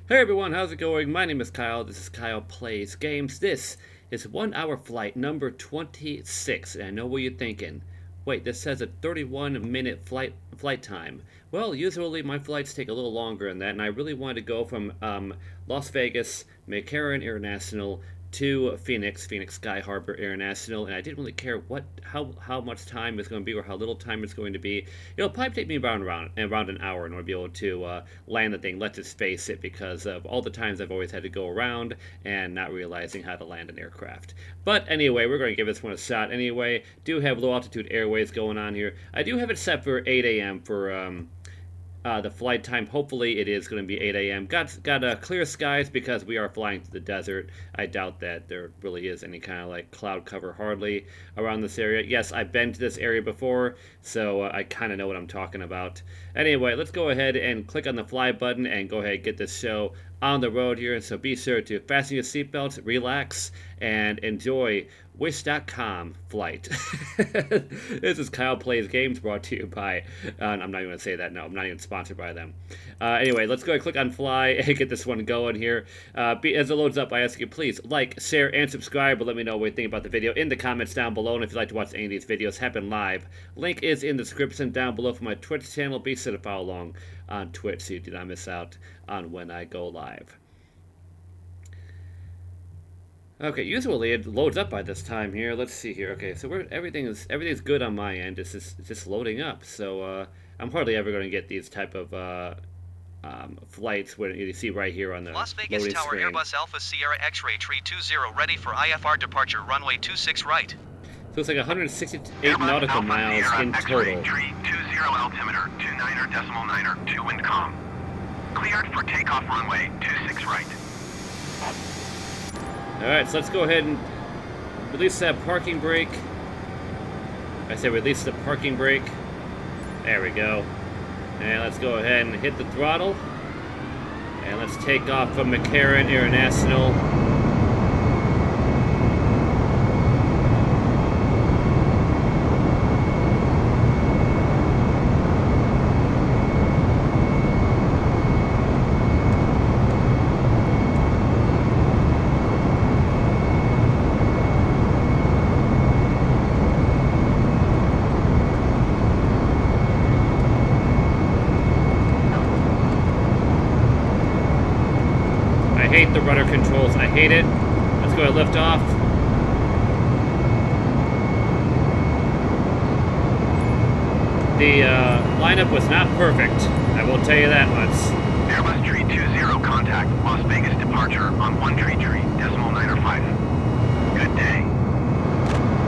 Hey everyone, how's it going? My name is Kyle. This is Kyle Plays Games. This is 1 hour flight number 26. And I know what you're thinking. Wait, this says a 31-minute flight time. Well, usually my flights take a little longer than that, and I really wanted to go from Las Vegas, McCarran International to Phoenix Sky Harbor International, and I didn't really care how much time it's going to be or how little time it's going to be. It'll probably take me around an hour in order to be able to land the thing. Let's just face it, because of all the times I've always had to go around and not realizing how to land an aircraft. But anyway, we're going to give this one a shot anyway. Do have low altitude airways going on here. I do have it set for 8 a.m. for the flight time. Hopefully it is going to be 8 a.m. Got clear skies because we are flying through the desert. I doubt that there really is any kind of like cloud cover hardly around this area. Yes, I've been to this area before, so I kind of know what I'm talking about. Anyway, let's go ahead and click on the fly button and go ahead and get this show on the road here. So be sure to fasten your seatbelts, relax, and enjoy Wish.com flight. This is Kyle Plays Games, brought to you by, I'm not even going to say that, no, I'm not even sponsored by them. Anyway, let's go and click on fly and get this one going here. As it loads up, I ask you please like, share, and subscribe, but let me know what you think about the video in the comments down below, and if you'd like to watch any of these videos happen live, link is in the description down below for my Twitch channel. Be sure to follow along on Twitch so you do not miss out on when I go live. Okay, usually it loads up by this time here. Let's see here. Okay, so everything's good on my end. It's just loading up. So I'm hardly ever going to get these type of flights where you see right here on the Las Vegas loading Tower screen. Airbus Alpha Sierra X-ray tree 20 ready for IFR departure runway 26 right. So it's like 168 nautical miles in total. Tree 20 altimeter 29.9er 2 wind calm. Cleared for takeoff runway 26 right. Alright, so let's go ahead and release that parking brake. I say release the parking brake. There we go. And let's go ahead and hit the throttle. And let's take off from McCarran International. I hate the rudder controls. I hate it. Let's go ahead and lift off. The lineup was not perfect. I will tell you that much. Airbus tree 20 contact Las Vegas departure on 1 tree 5. Good day.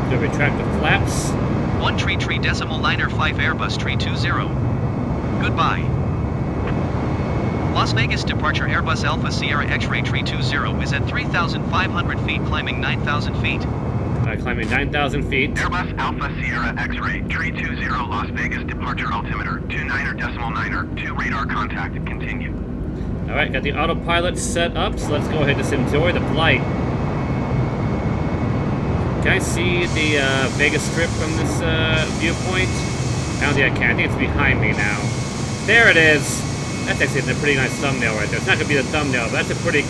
Go retract the flaps. 1 tree 5 Airbus tree 20. Goodbye. Las Vegas departure Airbus Alpha Sierra X-ray tree 20 is at 3,500 feet, climbing 9,000 feet. Climbing 9,000 feet. Airbus Alpha Sierra X-ray tree 20 Las Vegas departure altimeter 29.9er 2 radar contact. Continue. Alright, got the autopilot set up, so let's go ahead and just enjoy the flight. Can I see the Vegas Strip from this viewpoint? I don't think I can. I think it's behind me now. There it is! That's actually a pretty nice thumbnail right there. It's not gonna be the thumbnail, but that's a pretty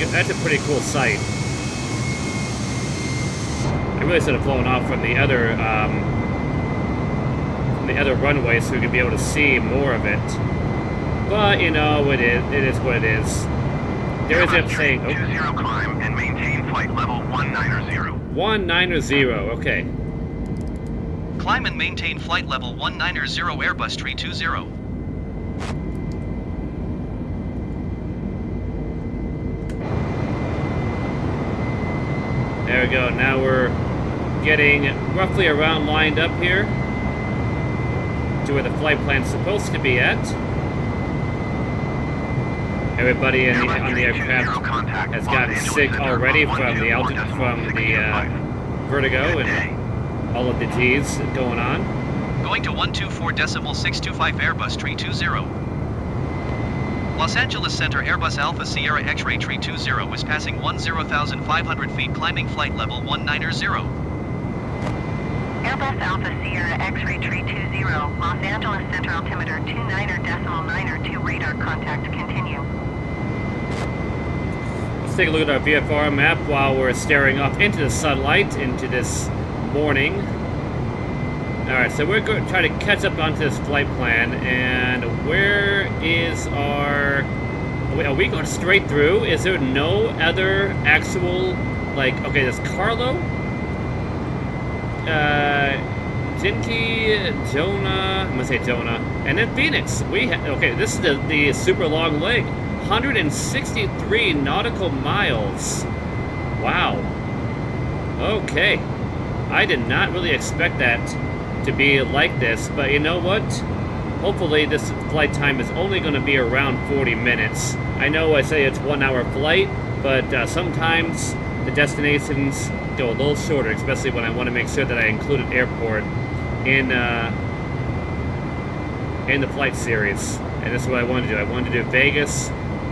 cool sight. I really should have flown off from the other runway so we could be able to see more of it. But you know, it is what it is. There is a saying. 20 climb and maintain flight level 190. 190, okay. Climb and maintain flight level 190 Airbus tree 20. There we go. Now we're getting roughly around lined up here to where the flight plan's supposed to be at. Everybody on the aircraft has gotten sick already from the altitude, from the vertigo and all of the G's going on. Going to 124.625 Airbus tree 20. Los Angeles Center Airbus Alpha Sierra X-ray tree 20 is passing 10,500 feet, climbing flight level 190. Airbus Alpha Sierra X-ray tree 20, Los Angeles Center altimeter 29.9er 2 radar contact. Continue. take a look at our VFR map while we're staring off into the sunlight, into this morning. Alright, so we're going to try to catch up onto this flight plan, and where is our... Are we going straight through? Is there no other actual, like, okay, there's Carlo, Dinky, Jonah, I'm gonna say Jonah, and then Phoenix. Okay, this is the super long leg. 163 nautical miles. Wow. Okay. I did not really expect that to be like this, but you know what? Hopefully this flight time is only going to be around 40 minutes. I know I say it's 1 hour flight, but sometimes the destinations go a little shorter, especially when I want to make sure that I include an airport in the flight series. And this is what I wanted to do. I wanted to do Vegas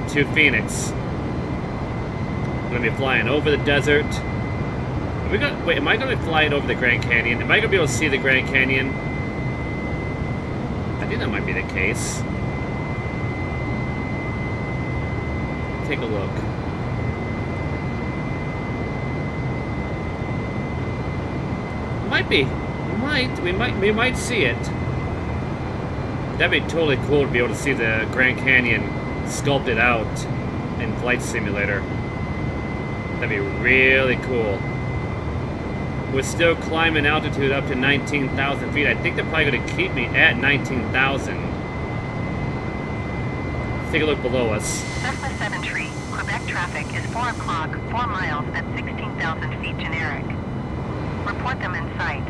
to Phoenix. I'm going to be flying over the desert. Wait, am I going to be flying over the Grand Canyon? Am I going to be able to see the Grand Canyon? I think that might be the case. Take a look. Might be. We might see it. That'd be totally cool to be able to see the Grand Canyon sculpted out in Flight Simulator. That'd be really cool. We're still climbing altitude up to 19,000 feet. I think they're probably going to keep me at 19,000. Let's take a look below us. Cessna 7 Tree, Quebec traffic is 4 o'clock, 4 miles at 16,000 feet generic. Report them in sight.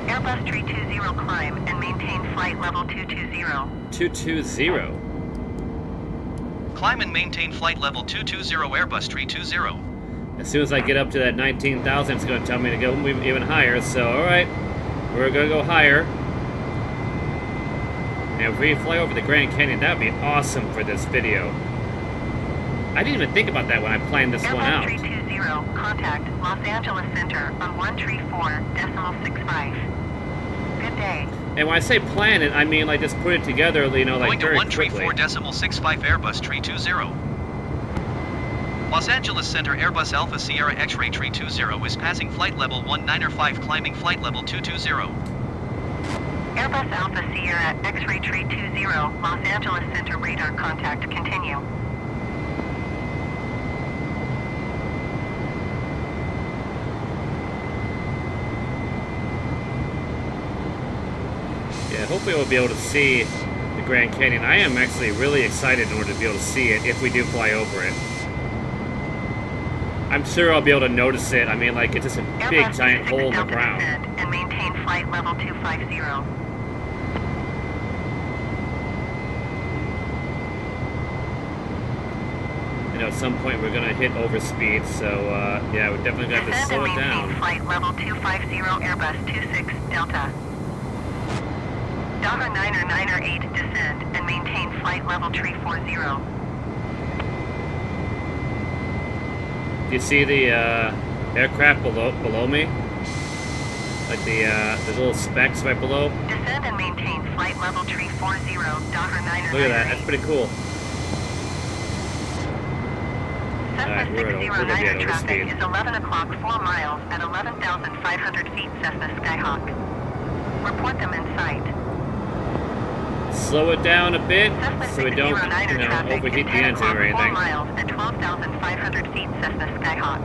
Airbus 320 climb and maintain flight level 220. 220. Climb and maintain flight level 220 Airbus 320. As soon as I get up to that 19,000, it's going to tell me to go even higher. So, alright, we're going to go higher. And if we fly over the Grand Canyon, that would be awesome for this video. I didn't even think about that when I planned this one out. Airbus 320, contact Los Angeles Center on 134.65. Good day. And when I say plan it, I mean like just put it together, you know, like very quickly. Going to 134.65 Airbus 320. Los Angeles Center Airbus Alpha Sierra X-Ray 320 is passing flight level 195, climbing flight level 220. Airbus Alpha Sierra X-Ray 320, Los Angeles Center radar contact, continue. Yeah, hopefully we'll be able to see the Grand Canyon. I am actually really excited in order to be able to see it if we do fly over it. I'm sure I'll be able to notice it. I mean, like, it's just a big, Airbus giant hole in the Delta ground. descend and maintain flight level 250. You know, at some point we're going to hit overspeed, so, yeah, we're definitely going to have to slow it Descend and down. maintain flight level 250 Airbus 26 Delta. Dollar 908 descend and maintain flight level 340. Do you see the aircraft below me? Like the little specks right below? Descend and maintain flight level 340. Dollar 908. Look at that, that's pretty cool. Cessna Alright, we're gonna be 609 at traffic overspeed. is 11 o'clock 4 miles at 11,500 feet Cessna Skyhawk. Report them in sight. Slow it down a bit Cessna so we don't, 609 you know, traffic overheat is the 10 engine o'clock or 4 anything. miles at 12,500 feet Cessna Skyhawk.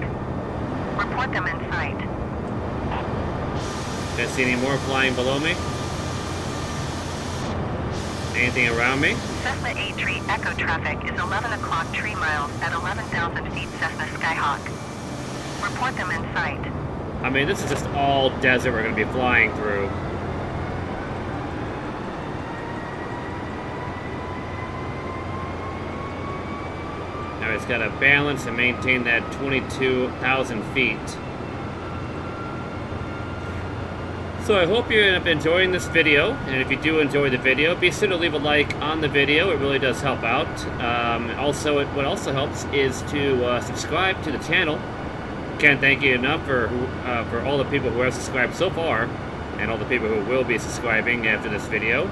Report them in sight. Can't see any more flying below me. Anything around me? Cessna 83 Echo traffic is 11 o'clock 3 miles at 11,000 feet Cessna Skyhawk. Report them in sight. I mean, this is just all desert we're going to be flying through. Now it's got to balance and maintain that 22,000 feet. So I hope you end up enjoying this video, and if you do enjoy the video, be sure to leave a like on the video. It really does help out. What also helps is to subscribe to the channel. Can't thank you enough for all the people who have subscribed so far, and all the people who will be subscribing after this video.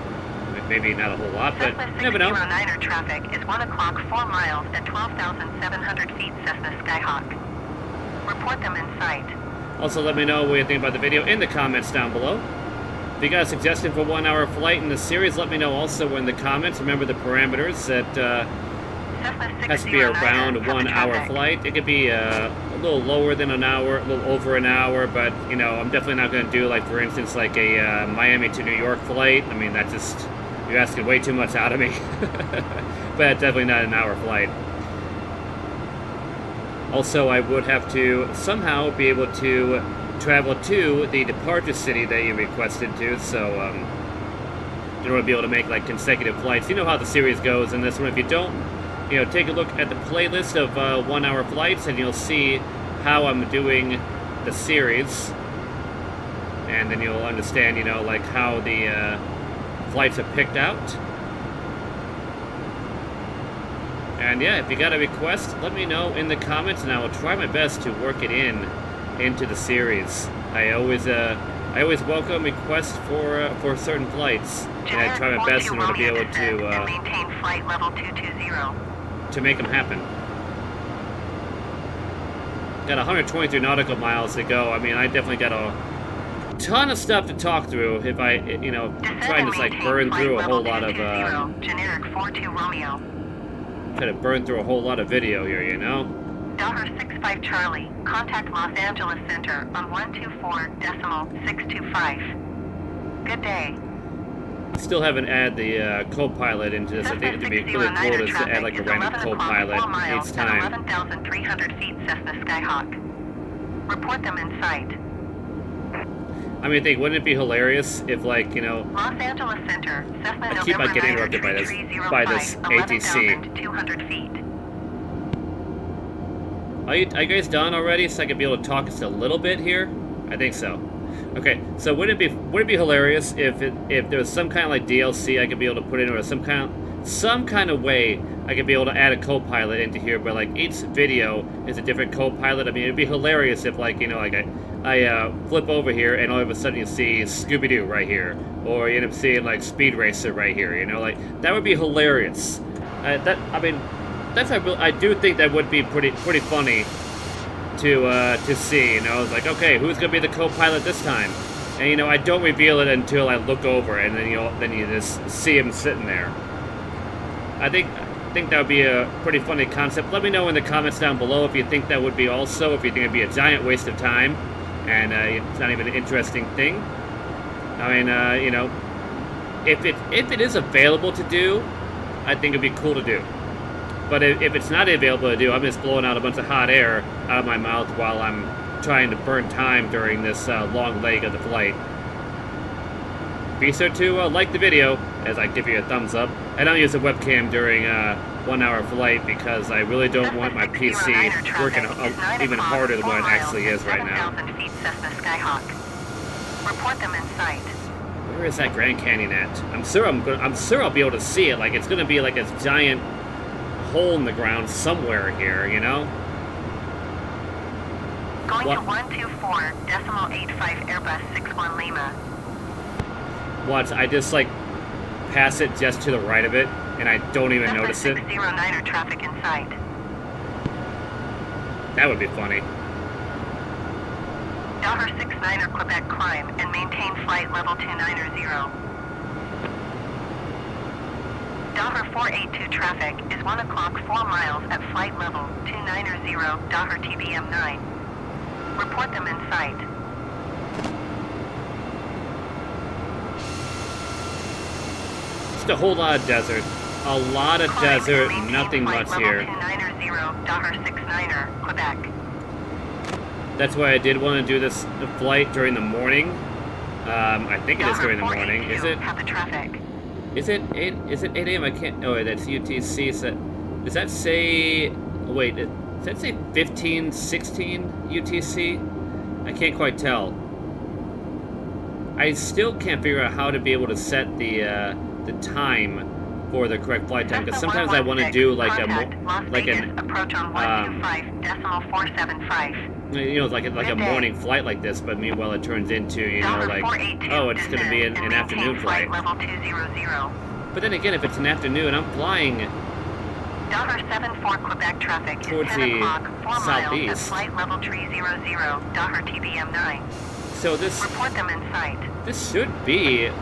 maybe not a whole lot, but Cessna you never know. 609er traffic is 1 o'clock 4 miles at 12,700 feet Cessna Skyhawk. Report them in sight. Also, let me know what you think about the video in the comments down below. If you got a suggestion for 1 hour flight in the series, let me know also in the comments. Remember the parameters that has to be around a 1 hour flight. It could be a little lower than an hour, a little over an hour, but you know, I'm definitely not going to do, like, for instance, like a Miami to New York flight. I mean, that's just, you're asking way too much out of me. But definitely not an hour flight. Also, I would have to somehow be able to travel to the departure city that you requested to, so in order to be able to make like consecutive flights. You know how the series goes in this one. If you don't, you know, take a look at the playlist of 1 hour flights and you'll see how I'm doing the series, and then you'll understand, you know, like how the flights are picked out. And yeah, if you got a request, let me know in the comments, and I will try my best to work it into the series. I always welcome requests for certain flights, and I try my best in order to be able to maintain flight level 220. to make them happen. Got 123 nautical miles to go. I mean, I definitely got a ton of stuff to talk through if I, you know, trying to like burn through a whole lot of generic 42 Romeo. Try to burn through a whole lot of video here, you know. Dollar 65 Charlie, contact Los Angeles Center on 124.625. Good day. Still haven't added the co-pilot into this. I think it'd be really cool to add like a random co-pilot each time. 11,300 feet Cessna Skyhawk. Report them in sight. I mean, I think, wouldn't it be hilarious if, like, you know, Los Angeles Center, Cessna I keep on getting interrupted by this ATC. 11,200 feet. Are you guys done already? So I could be able to talk just a little bit here. I think so. Okay, so would it be hilarious if there was some kind of like DLC I could be able to put in, or some kind of way I could be able to add a co-pilot into here, but like each video is a different co-pilot. I mean, it'd be hilarious if, like, you know, like I flip over here and all of a sudden you see Scooby-Doo right here, or you end up seeing like Speed Racer right here. You know, like that would be hilarious. I do think that would be pretty funny to see. You know, it's like, okay, who's gonna be the co-pilot this time? And you know, I don't reveal it until I look over, and then you just see him sitting there. I think that would be a pretty funny concept. Let me know in the comments down below if you think that would be also, if you think it'd be a giant waste of time, and it's not even an interesting thing. I mean, you know, if it is available to do, I think it'd be cool to do. But if it's not available to do, I'm just blowing out a bunch of hot air out of my mouth while I'm trying to burn time during this long leg of the flight. Be sure to like the video as I give you a thumbs up. I don't use a webcam during 1 hour flight because I really don't want my PC working even harder than what it actually is right now. Report them in sight. Where is that Grand Canyon at? I'm sure I'll be able to see it. Like, it's gonna be like this giant hole in the ground somewhere here, you know? Going to 124.85 Airbus 61 Lima. What? I just like pass it just to the right of it, and I don't even notice it. 609er traffic in sight. That would be funny. Dollar 69er Quebec climb and maintain flight level 290. Dollar 482 traffic is 1 o'clock 4 miles at flight level 290 Dollar TBM 9. Report them in sight. Just a whole lot of desert. A lot of desert, nothing much here. 290 Dollar 69er Quebec. That's why I did want to do this flight during the morning. I think it is during the morning. Is it? Have the traffic. Is it 8 a.m.? I can't. Oh, that's UTC. So does that say? Wait, does that say 15:16 UTC? I can't quite tell. I still can't figure out how to be able to set the time for the correct flight time, because sometimes I want to do like an approach on 125.475. You know, like a morning flight like this, but meanwhile it turns into, you know, like, oh, it's going to be an afternoon flight. Level 200. But then again, if it's an afternoon, I'm flying Dover 74 Quebec traffic is towards 10 the o'clock, 4 miles at southeast. flight level 300, Dover TBM 9. So this Report them in sight. should be a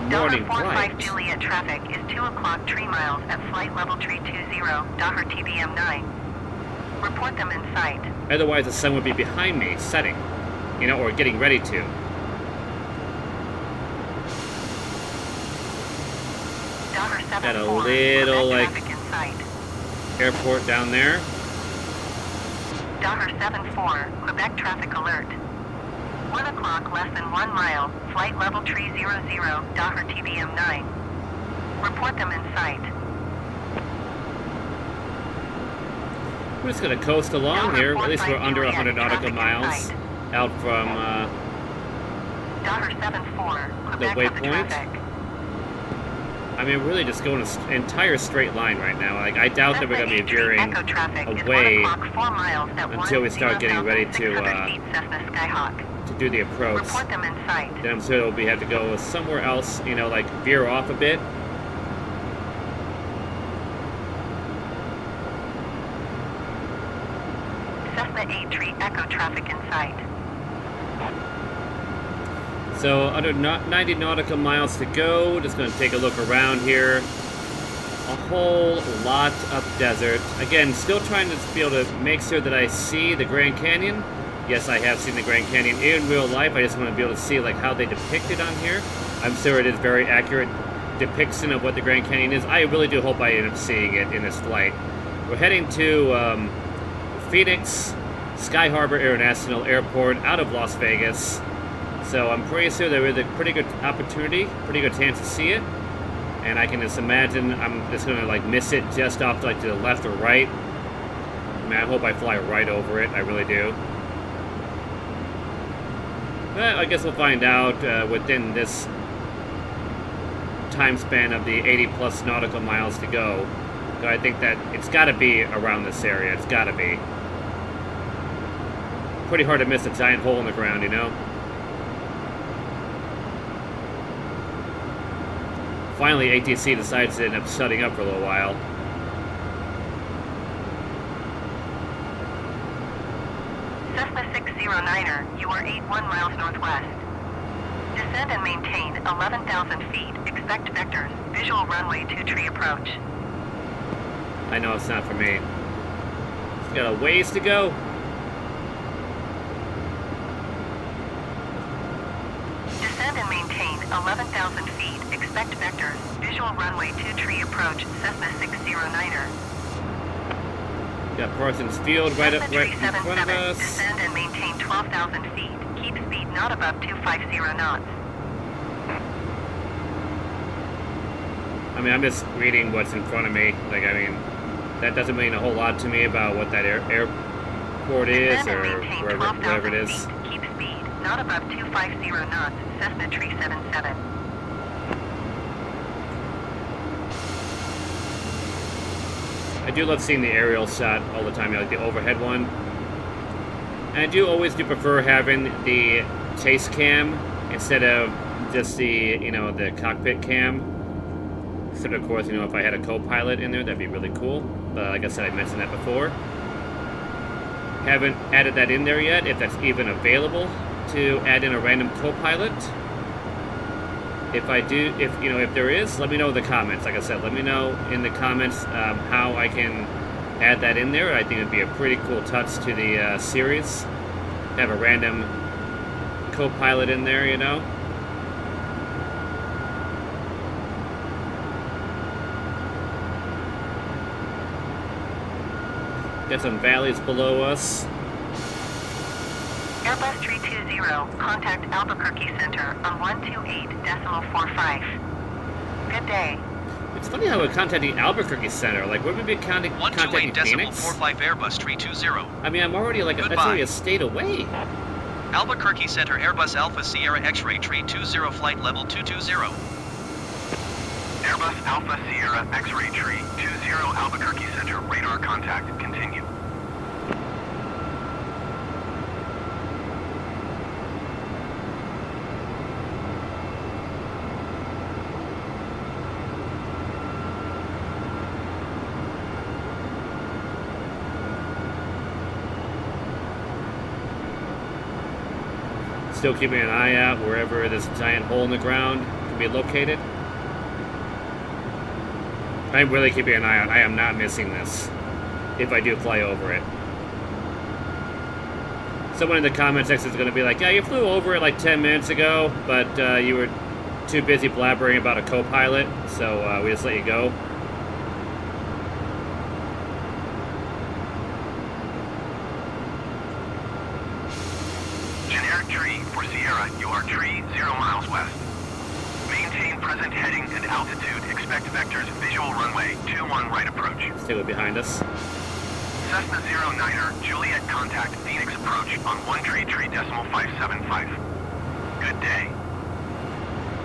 morning Dover 45 flight. Juliet traffic is 2 o'clock, 3 miles at flight level 320, Dover TBM 9. Report them in sight. Otherwise, the sun would be behind me, setting, you know, or getting ready to. Dover 74 Got a little, Quebec like, traffic in sight. airport down there. Dover 74 Quebec traffic alert. 1 o'clock, less than 1 mile, flight level 300, Dover TBM 9. Report them in sight. We're just gonna coast along here. At least we're under 100 nautical miles out from Dover 74 Quebec the has the waypoint. traffic. I mean, we're really just going an entire straight line right now. Like, I doubt that we're gonna be veering Echo traffic is 1 away o'clock, 4 miles at until we start getting ready to 1,600 feet Cessna Skyhawk. do the approach. Report them in sight. Then I'm sure we have to go somewhere else, you know, like veer off a bit. Cessna 83 Echo traffic in sight. So under 90 nautical miles to go. Just going to take a look around here. A whole lot of desert. Again, still trying to be able to make sure that I see the Grand Canyon. Yes, I have seen the Grand Canyon in real life. I just want to be able to see like how they depict it on here. I'm sure it is very accurate depiction of what the Grand Canyon is. I really do hope I end up seeing it in this flight. We're heading to Phoenix Sky Harbor International Airport out of Las Vegas. So I'm pretty sure there is a pretty good opportunity, pretty good chance to see it. And I can just imagine I'm just gonna like miss it just off like to the left or right. I mean, I hope I fly right over it. I really do. But I guess we'll find out within this time span of the 80 plus nautical miles to go. So I think that it's got to be around this area. It's got to be. Pretty hard to miss a giant hole in the ground, you know? Finally, ATC decides to end up shutting up for a little while. Cessna 609er, you are 81 miles northwest. Descend and maintain 11,000 feet. Expect vectors. Visual runway 23 approach. I know it's not for me. It's got a ways to go. Descend and maintain 11,000 feet. Expect vectors. Visual runway 23 approach. Cessna 609er. Got Parsons Field right in front of 377, us. descend and maintain 12,000 feet. Keep speed not above 250 knots. I mean, I'm just reading what's in front of me. Like, I mean, that doesn't mean a whole lot to me about what that airport is Descend or and maintain wherever it 12,000 is. feet. Keep speed not above 250 knots. Cessna 377. I do love seeing the aerial shot all the time, you know, like the overhead one. And I do always prefer having the chase cam instead of just the, you know, the cockpit cam. Except of course, you know, if I had a co-pilot in there, that'd be really cool. But like I said, I mentioned that before. Haven't added that in there yet, if that's even available to add in a random co-pilot. If I do, if there is, let me know in the comments. Like I said, let me know in the comments how I can add that in there. I think it'd be a pretty cool touch to the series. Have a random co-pilot in there, you know. Got some valleys below us. Airbus 320, contact Albuquerque Center on 128.45. Good day. It's funny how we're contacting Albuquerque Center. Like, would we be contacting Phoenix? 128.45 Airbus 320. I mean, I'm already like, that's already a state away. Albuquerque Center Airbus Alpha Sierra X-Ray 320 flight level 220. Airbus Alpha Sierra X-Ray Tree 20 Albuquerque Center. Radar contact. Continue. Still keeping an eye out wherever this giant hole in the ground can be located. I'm really keeping an eye out. I am not missing this if I do fly over it. Someone in the comment section is going to be like, yeah, you flew over it like 10 minutes ago, but you were too busy blabbering about a co-pilot, so we just let you go. Generic tree for Sierra, you are tree 0 miles west. Maintain present heading and altitude. Expect vectors visual runway 21 right approach. Stay with behind us. Cessna 09er, Juliet contact Phoenix approach on 133.575. Good day.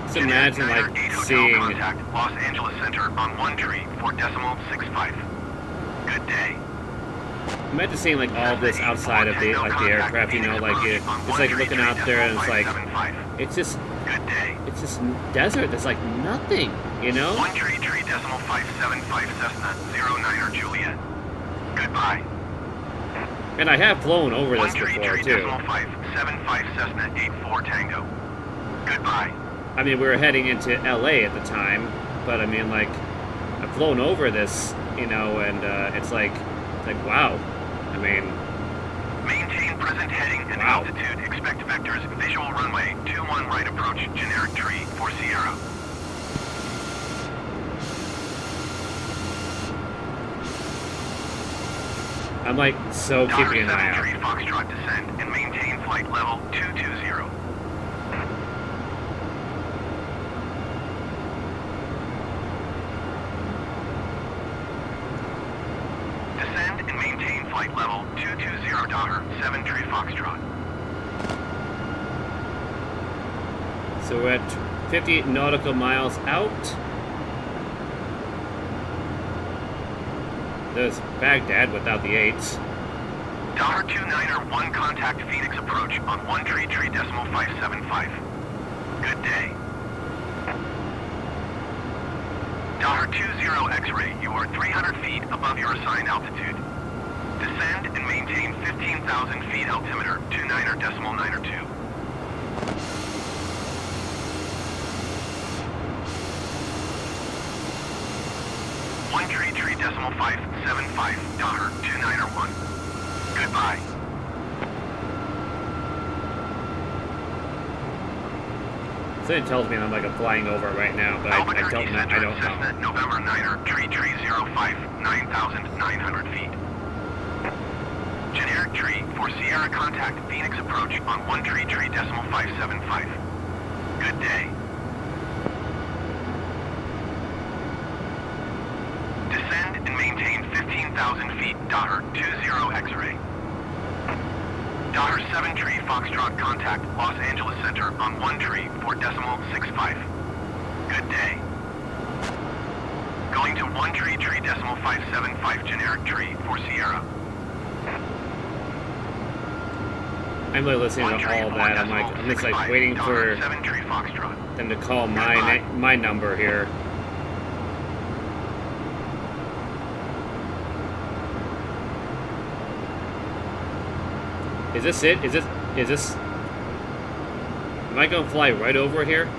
Just imagine like seeing contact Los Angeles Center on 134.65. Good day. Imagine seeing like all this outside of the aircraft, you know, like it's like looking out there and it's like it's just desert. There's like nothing, you know. 133.575 Cessna 09er Juliet. Goodbye. And I have flown over this before too. 133.575 Cessna 84 Tango. Goodbye. I mean, we were heading into LA at the time, but I mean, like, I've flown over this, you know, and it's like wow. I mean, maintain present heading and altitude. Expect vectors visual runway 21 right approach. Generic tree for Sierra. I'm like so keeping an eye out. Tree Foxtrot descend and maintain flight level 220. Descend and maintain flight level 220 daughter 7 Tree Foxtrot. So we're at 50 nautical miles out. There's Baghdad without the 8s. Daughter 29er 1 contact Phoenix approach on 133.575. Good day. Daughter 20 X-ray, you are 300 feet above your assigned altitude. Descend and maintain 15,000 feet altimeter 29er.92. One tree 575 daughter 291. Goodbye. So it tells me I'm like flying over it right now, but I don't know. Cessna November 9er, tree 05, 9,900 feet. Generic tree for Sierra contact Phoenix approach on 133.575. Good day. Descend and maintain 15,000 feet, daughter 20 X-ray. Daughter 7 tree Foxtrot contact Los Angeles Center on 134.65. Good day. Going to 133.575 generic tree for Sierra. I'm really listening to all that. I'm just like waiting for them to call my number here. Is this it? Is this... Am I gonna fly right over here?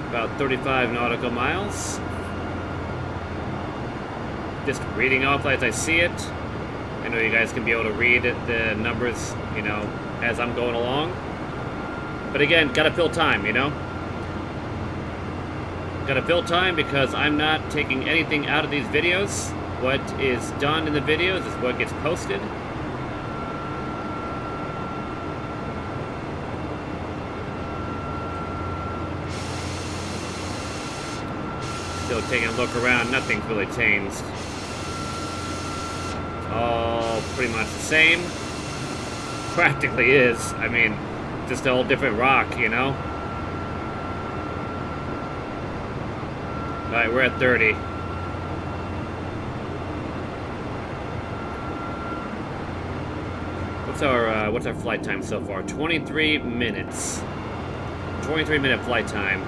About 35 nautical miles. Just reading off as I see it. I know you guys can be able to read the numbers, you know, as I'm going along. But again, gotta fill time, you know? Gotta fill time because I'm not taking anything out of these videos. What is done in the videos is what gets posted. Still taking a look around, nothing's really changed. All pretty much the same. Practically is. I mean, just a whole different rock, you know? Alright, we're at 30. What's our flight time so far? 23 minutes. 23-minute flight time.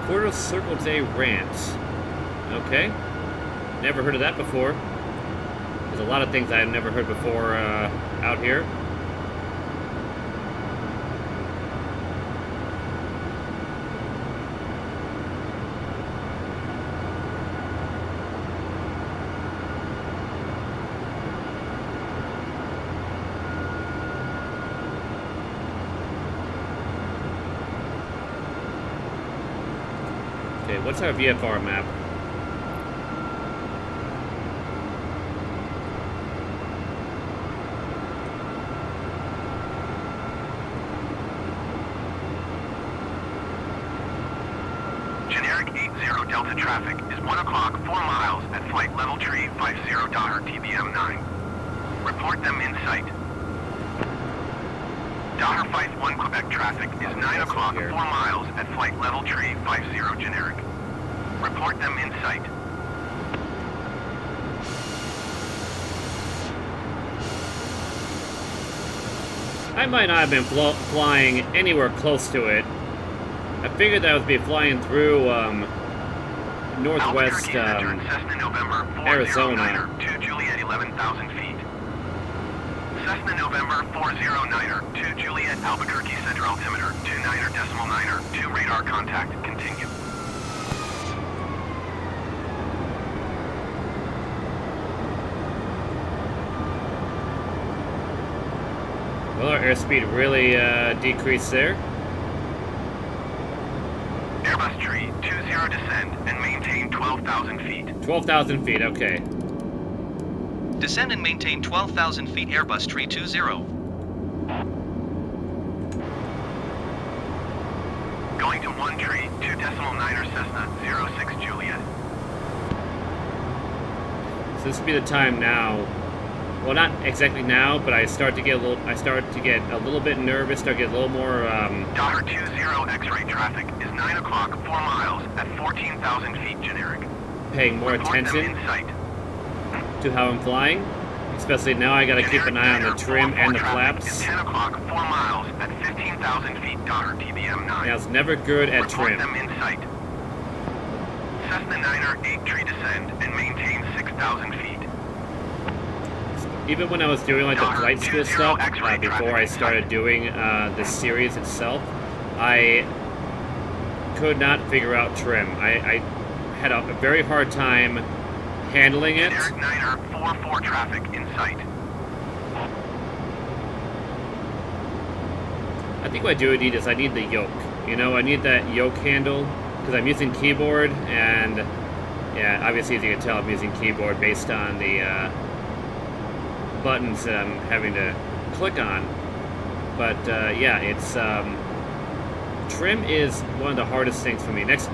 Quarter Circle Day Rant. Okay. Never heard of that before. There's a lot of things I've never heard before out here. Okay, what's our VFR map? Generic 80 Delta traffic is 1 o'clock, 4 miles at flight level tree 50 TBM 9. Report them in sight. Daughter 51 Quebec traffic is 9 o'clock, 4 miles at flight level tree 50 generic. Report them in sight. I might not have been flying anywhere close to it. I figured that I would be flying through northwest Arizona. To Juliet 11,000 feet. Cessna November 409er to Juliet Albuquerque Center altimeter 29er, 2 radar contact. Continue. Well, our airspeed really decreased there. Airbus tree 20 descend and maintain 12,000 feet. 12,000 feet, okay. Descend and maintain 12,000 feet Airbus tree 20. Going to 1 tree 2.9er Cessna 06 Juliet. So this would be the time now. Well, not exactly now, but I start to get a little bit nervous. Start to get a little more. Daughter 20 X-ray traffic is 9 o'clock, 4 miles at 14,000 feet generic. Paying more Report them attention in sight. to how I'm flying. Especially now, I got to keep an eye on the trim and the traffic is flaps. 10 o'clock, 4 miles at 15,000 feet. Daughter TBM 9. Yeah, it's never good at Report trim. them in sight. Cessna 9er 8 tree descend and maintain 6,000 feet. Even when I was doing like the Daughter flight school 20 stuff X-ray before traffic I in started sight. doing the series itself, I could not figure out trim. I had a very hard time handling it. Generic 9er 44 traffic in sight. I think what I do need is I need the yoke. You know, I need that yoke handle because I'm using keyboard, and yeah, obviously as you can tell, I'm using keyboard based on the buttons that I'm having to click on. But yeah, it's trim is one of the hardest things for me. Next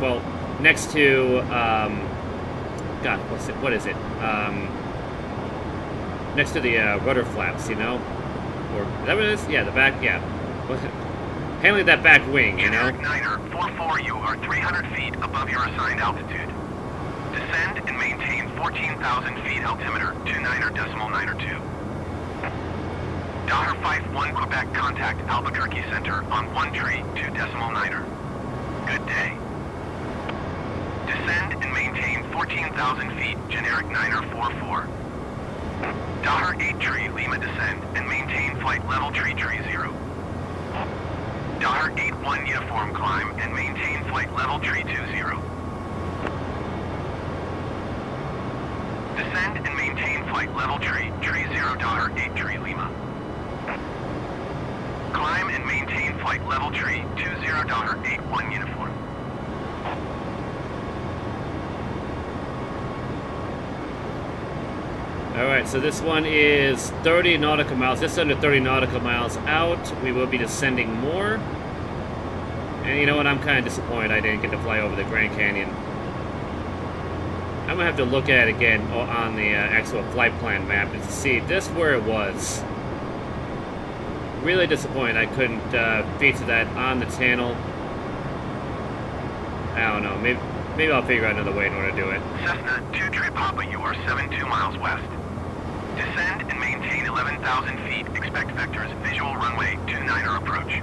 to God, what is it? Next to the rudder flaps, you know, or is that what it is? Yeah, the back. Yeah, handling that back wing, you know. Generic 9er 44, you are 300 feet above your assigned altitude. Descend and maintain 14,000 feet altimeter 29er.9er2. Daughter 51 Quebec contact Albuquerque Center on 1 tree 2.9er. Good day. Descend and maintain 14,000 feet generic 9er 44. Daughter 8 tree Lima descend and maintain flight level tree 0. Daughter 81 uniform climb and maintain flight level tree 20. Descend and maintain flight level tree 0 Daughter 8 tree Lima. Climb and maintain flight level tree 20 Daughter 81 uniform. Alright, so this one is 30 nautical miles, just under 30 nautical miles out. We will be descending more. And you know what, I'm kind of disappointed I didn't get to fly over the Grand Canyon. I'm going to have to look at it again on the actual flight plan map to see just where it was. Really disappointed I couldn't feature that on the channel. I don't know. Maybe I'll figure out another way in order to do it. Cessna 2 Tree Papa, you are 72 miles west. Descend and maintain 11,000 feet. Expect vectors. Visual runway 29er approach.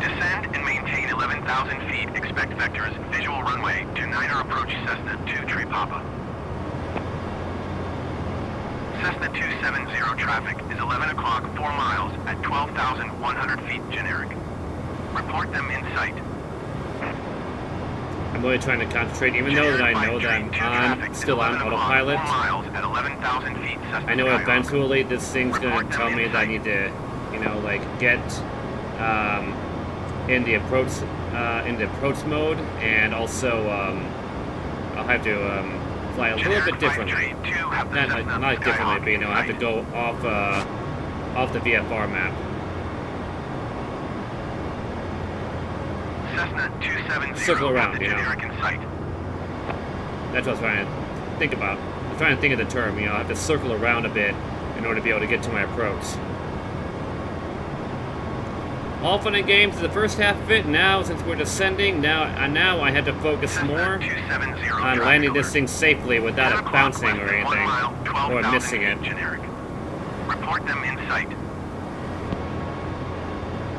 Descend and maintain 11,000 feet. Expect vectors. Visual runway 29er approach. Cessna 2 Tree Papa. Cessna 270 traffic is 11 o'clock, 4 miles at 12,100 feet generic. Report them in sight. I'm really trying to concentrate, even though that I know that I'm still on autopilot. 4 miles at 11,000 feet. Cessna I know Skyhawk. eventually this thing's gonna tell me that I need to, you know, like get in the approach mode, and also I'll have to fly a little bit differently. Not differently, but you know, I have to go off the VFR map. Cessna 270 Circle around, have the you know. generic in sight. That's what I was trying to think about. I'm trying to think of the term, you know, I have to circle around a bit in order to be able to get to my approach. All fun and games is the first half of it. Now, since we're descending, now I had to focus more on landing this thing safely without it bouncing or anything, or missing it. Generic. Report them in sight.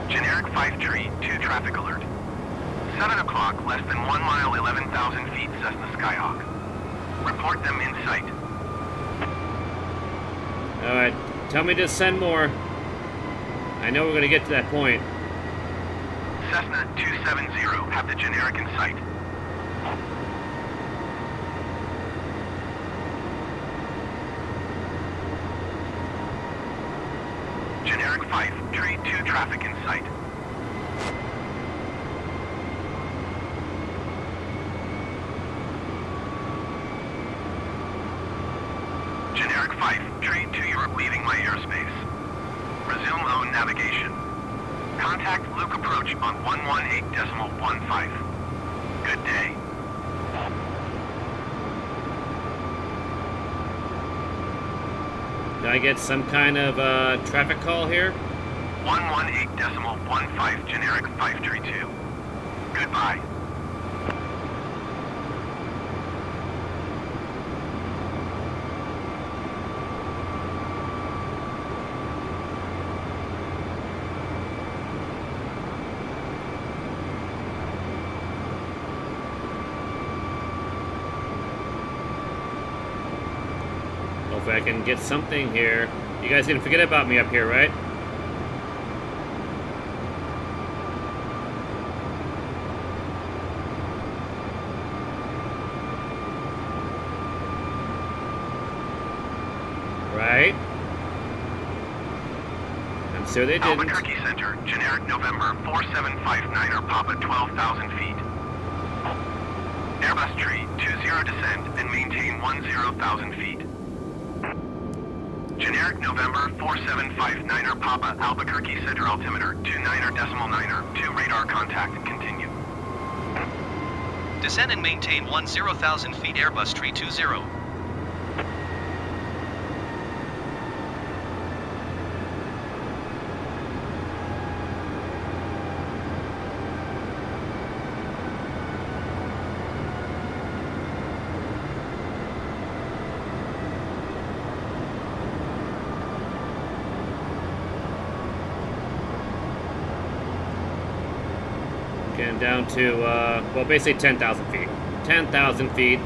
Generic 5 Tree, 2 traffic alert. 7 o'clock, less than 1 mile, 11,000 feet, Cessna Skyhawk. Report them in sight. Alright, tell me to send more. I know we're going to get to that point. Cessna 270 have the generic in sight. Generic 5, Tree 2 traffic in sight. Generic 5, Tree 2, you're leaving my airspace. Resume own navigation. Contact Luke approach on 118.15. Good day. Did I get some kind of traffic call here? 118.15, generic 5 Tree 2. Goodbye. Hopefully I can get something here. You guys didn't forget about me up here, right? Right? I'm sure they didn't. Albuquerque Center, generic November 4759er Papa 12,000 feet. Airbus Tree 20 descend and maintain 10,000 feet. Generic November 4759er Papa Albuquerque Center altimeter 29er.9er 2 radar contact continue. Descend and maintain 10,000 feet Airbus Tree 20. Getting down to, well, basically 10,000 feet. 10,000 feet.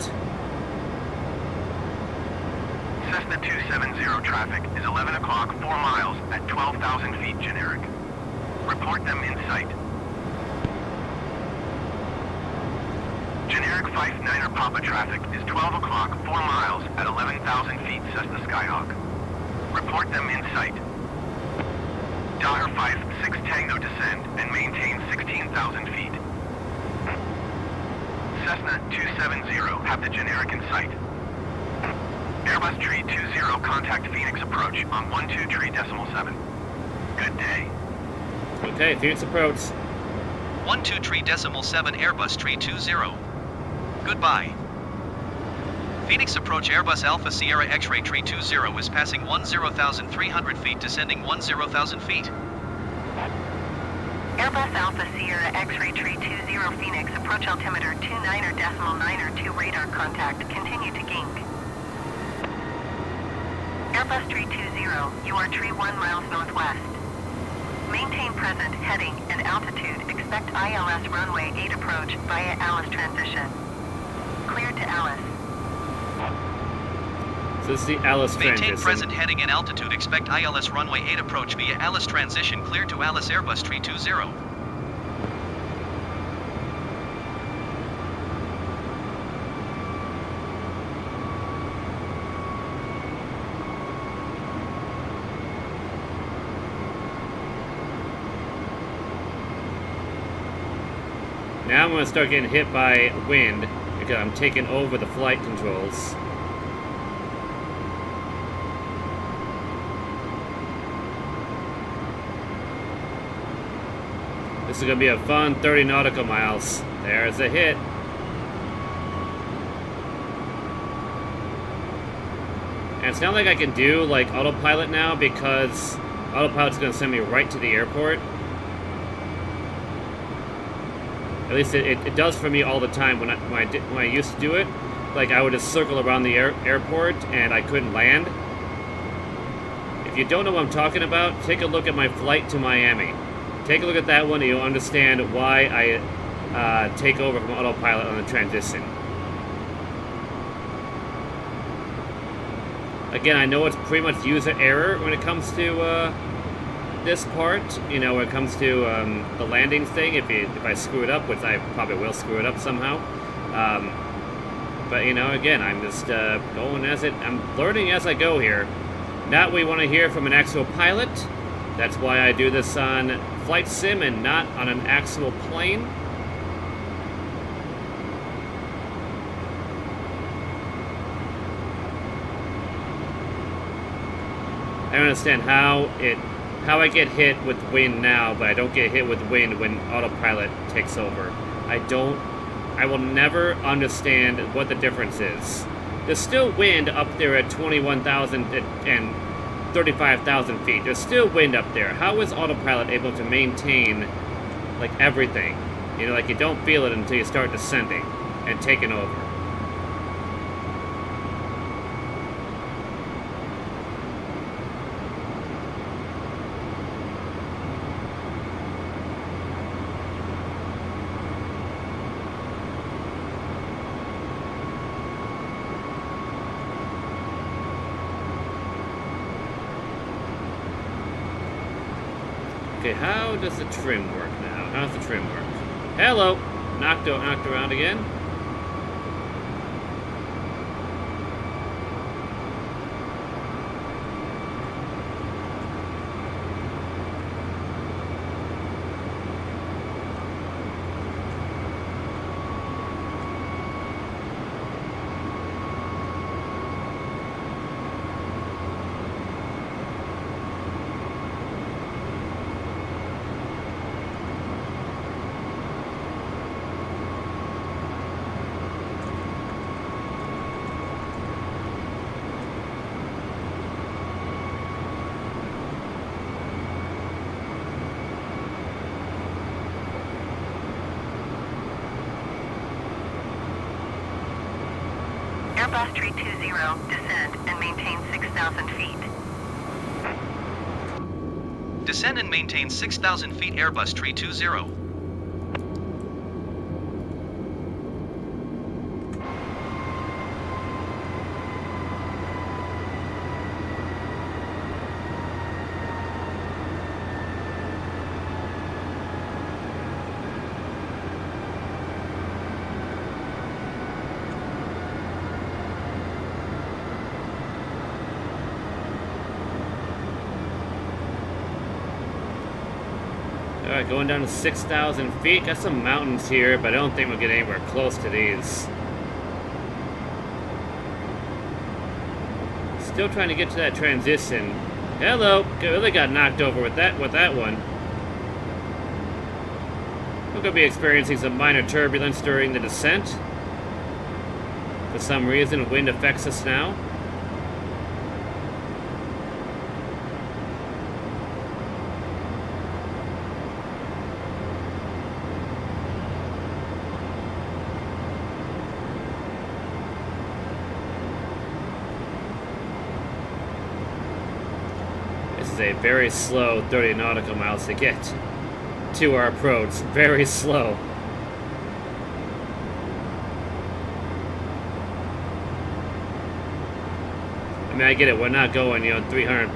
Cessna 270 traffic is 11 o'clock, 4 miles at 12,000 feet generic. Report them in sight. Generic 59er Papa traffic is 12 o'clock, 4 miles at 11,000 feet Cessna Skyhawk. Report them in sight. Daughter 56 Tango descend and maintain 16,000 feet. Cessna 270 have the generic in sight. Airbus Tree 20 contact Phoenix approach on 12.3.7. Good day. Okay, Phoenix approach. 12.3.7 Airbus Tree 20. Goodbye. Phoenix approach Airbus Alpha Sierra X-ray tree 20 is passing 10,300 feet, descending 10,000 feet. Airbus Alpha Sierra X-ray tree 20 Phoenix approach altimeter 29.902 radar contact, continue to Gink. Airbus tree 20, you are tree 1 miles northwest. Maintain present heading and altitude, expect ILS runway 8 approach via Alice transition. Cleared to Alice. So this is the Alice transition. Maintain present heading and altitude, expect ILS runway 8 approach via Alice transition, clear to Alice Airbus tree 20. Now I'm going to start getting hit by wind because I'm taking over the flight controls. This is going to be a fun 30 nautical miles. There's a hit. And it's not like I can do like autopilot now because autopilot's going to send me right to the airport. At least it does for me all the time when I used to do it. Like I would just circle around the airport and I couldn't land. If you don't know what I'm talking about, take a look at my flight to Miami. Take a look at that one and you'll understand why I take over from autopilot on the transition. Again, I know it's pretty much user error when it comes to this part, you know, when it comes to the landing thing, if I screw it up, which I probably will screw it up somehow. But, you know, again, I'm just going as it, I'm learning as I go here. Not we want to hear from an actual pilot. That's why I do this on Flight Sim and not on an actual plane. I don't understand how I get hit with wind now, but I don't get hit with wind when autopilot takes over. I will never understand what the difference is. There's still wind up there at 21,000 and 35,000 feet. There's still wind up there. How is autopilot able to maintain, like, everything? You know, like, you don't feel it until you start descending and taking over. Okay, how does the trim work now? How does the trim work? Hello! Knocked around again. Airbus tree 20, descend and maintain 6,000 feet. Descend and maintain 6,000 feet, Airbus tree 20. Alright, going down to 6,000 feet. Got some mountains here, but I don't think we'll get anywhere close to these. Still trying to get to that transition. Hello! Really got knocked over with that one. We're going to be experiencing some minor turbulence during the descent. For some reason, wind affects us now. This is a very slow 30 nautical miles to get to our approach. Very slow. I mean, I get it. We're not going, 300,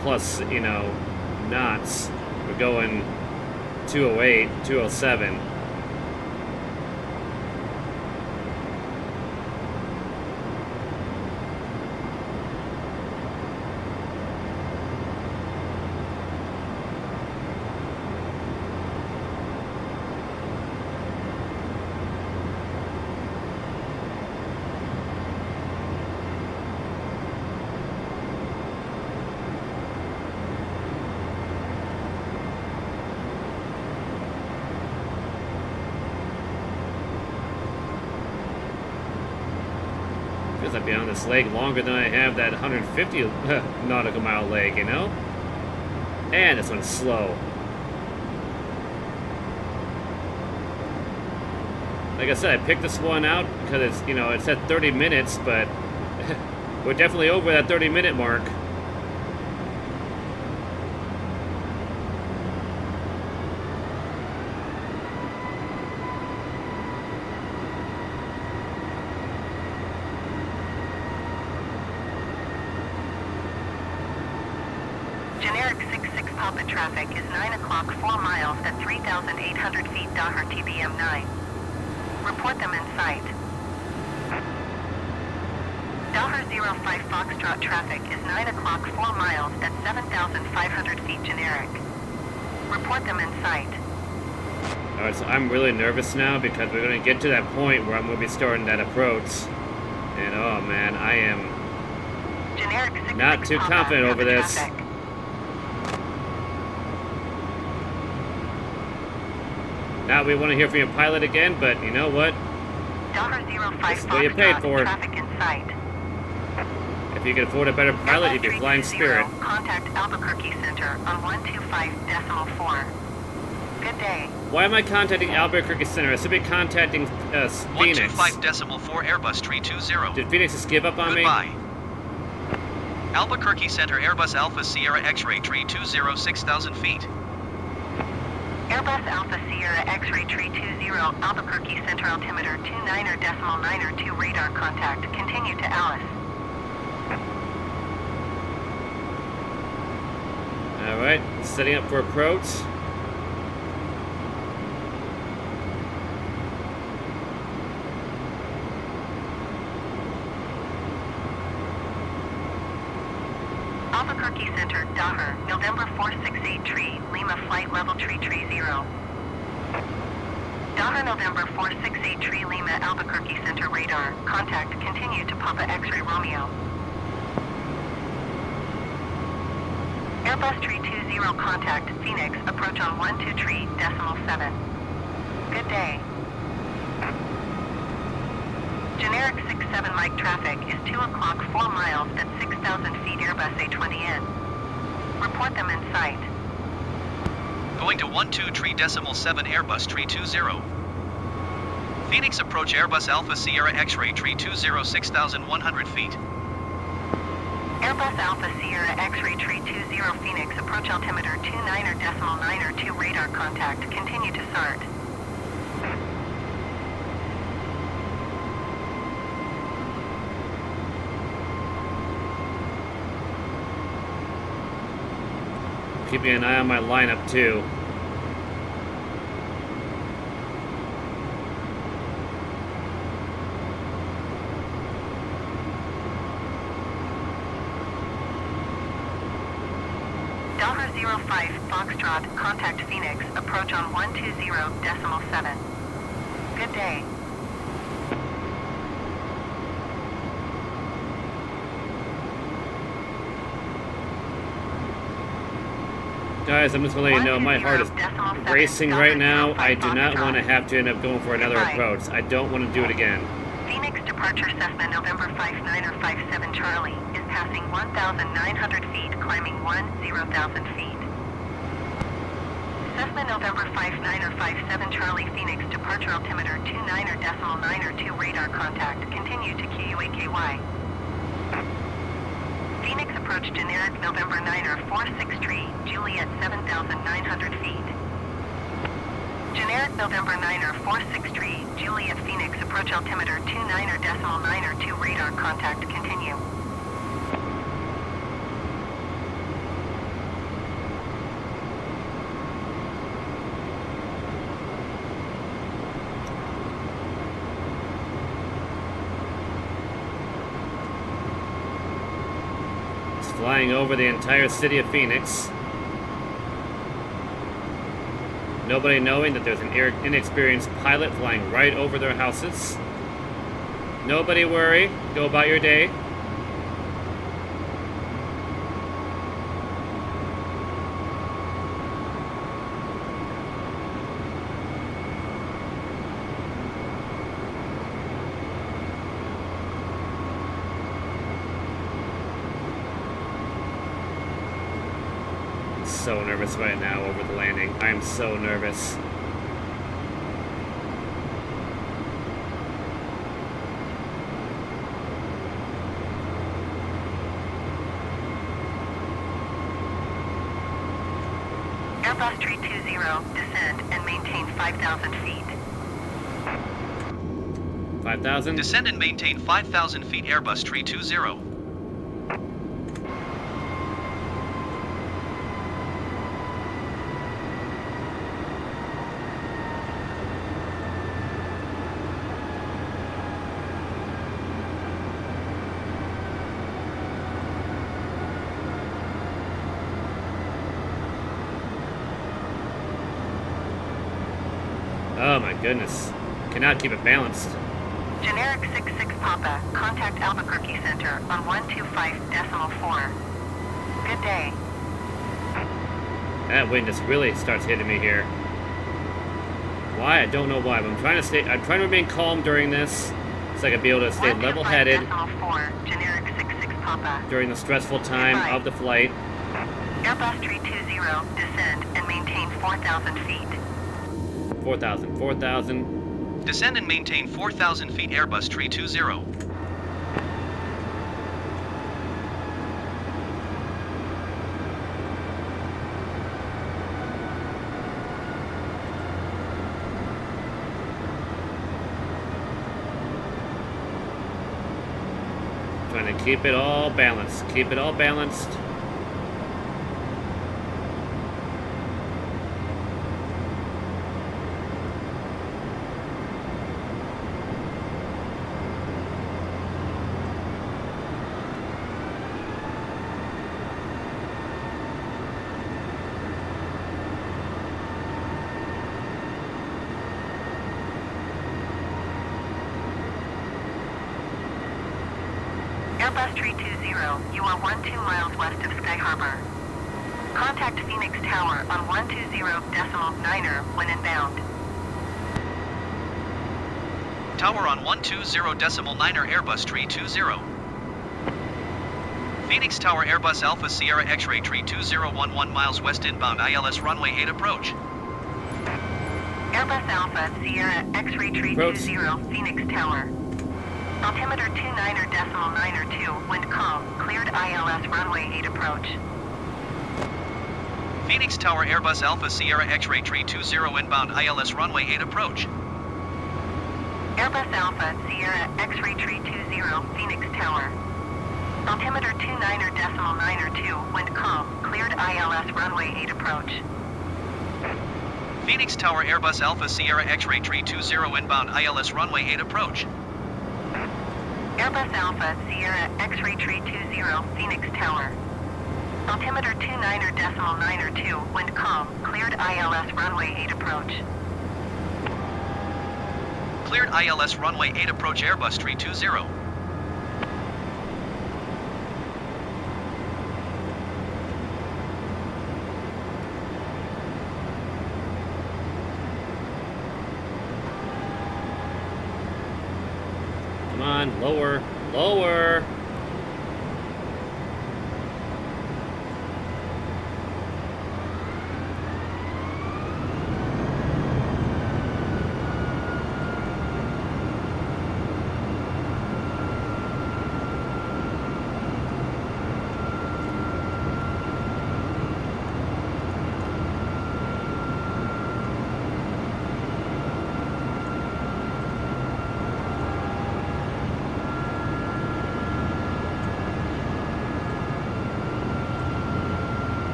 plus, knots. We're going 208, 207. I've been on this lake longer than I have that 150 nautical mile lake, And this one's slow. Like I said, I picked this one out because it's, it's at 30 minutes, but we're definitely over that 30-minute mark. Generic 66 Papa traffic is 9 o'clock 4 miles at 3,800 feet Daher TBM 9. Report them in sight. Daher 05 Foxtrot traffic is 9 o'clock 4 miles at 7,500 feet generic. Report them in sight. Alright, so I'm really nervous now because we're going to get to that point where I'm going to be starting that approach. And oh man, I am Generic 66 not too Papa confident over this. traffic. Now we want to hear from your pilot again, but you know what? Daher 05 This is what you paid Foxtrot for. traffic in sight. If you could afford a better pilot, you'd be flying Spirit. Contact Albuquerque Center on 125.4. Good day. Why am I contacting Albuquerque Center? I should be contacting Phoenix. 125.4 Airbus 320. Did Phoenix just give up on me? Goodbye. Albuquerque Center Airbus Alpha Sierra X-Ray 320 6,000 feet. Airbus Alpha Sierra X-Ray 320 Albuquerque Center altimeter 29.902 radar contact. Continue to Alice. Alright, setting up for approach. Albuquerque Center, Daher, November 468 tree, Lima flight level 330. Daher, November 468 tree, Lima, Albuquerque Center radar, contact, continue to Papa X-ray Romeo. Airbus 320 contact, Phoenix, approach on 123.7. Good day. Generic 67 Mike traffic is 2 o'clock 4 miles at 6,000 feet Airbus A20N. Report them in sight. Going to 123.7 Airbus 320. Phoenix approach Airbus Alpha Sierra X-Ray 320 6,100 feet. Airbus Alpha Sierra X-Ray 320 Phoenix approach altimeter 29.902 radar contact. Continue to SART. Keeping an eye on my lineup too. Daher 05 Foxtrot, contact Phoenix, approach on 120.7. Good day. Guys, I'm just going to let you know, my heart is racing right now. I do not want to have to end up going for another approach. I don't want to do it again. Phoenix to departure Cessna November 59er 57 Charlie is passing 1,900 feet, climbing 10,000 feet. Cessna November 59er 57 Charlie Phoenix departure altimeter 29.902 radar contact. Continue to QUAKY. Phoenix approach generic November 9er 46 Juliet 7,900 feet. Generic November 9er 46 Juliet Phoenix approach altimeter 29.902 radar contact. Continue. Flying over the entire city of Phoenix. Nobody knowing that there's an inexperienced pilot flying right over their houses. Nobody worry. Go about your day. So nervous right now over the landing. I'm so nervous. Airbus 320, descend and maintain 5,000 feet. 5,000? Descend and maintain 5,000 feet Airbus 320. Oh my goodness. Cannot keep it balanced. Generic 66 Papa, contact Albuquerque Center on 125.4. Good day. That wind just really starts hitting me here. Why? I don't know why, but I'm trying to remain calm during this so I can be able to stay level-headed 125.4, generic 66 Papa. during the stressful time of the flight. Airbus 320, descend and maintain 4,000 feet. 4,000, 4,000. Descend and maintain 4,000 feet Airbus 320. Trying to keep it all balanced. Keep it all balanced. Airbus 320, you are 12 miles west of Sky Harbor. Contact Phoenix Tower on 120.9er when inbound. Tower on 120.9er Airbus 320. Phoenix Tower Airbus Alpha Sierra X-Ray 32011 miles west inbound ILS runway 8 approach. Airbus Alpha Sierra X-Ray 320 Phoenix Tower. Altimeter 29.902, wind calm, cleared ILS runway 8 approach. Phoenix Tower Airbus Alpha Sierra X-Ray 320 inbound ILS runway 8 approach. Airbus Alpha Sierra X-Ray 320 Phoenix Tower. Altimeter 29.902, wind calm, cleared ILS runway 8 approach. Phoenix Tower Airbus Alpha Sierra X-Ray 320 inbound ILS runway 8 approach. Airbus Alpha Sierra X-Ray 320 Phoenix Tower. Altimeter 29.902, wind calm, cleared ILS runway 8 approach. Cleared ILS runway 8 approach Airbus 320. Come on, on, lower, lower.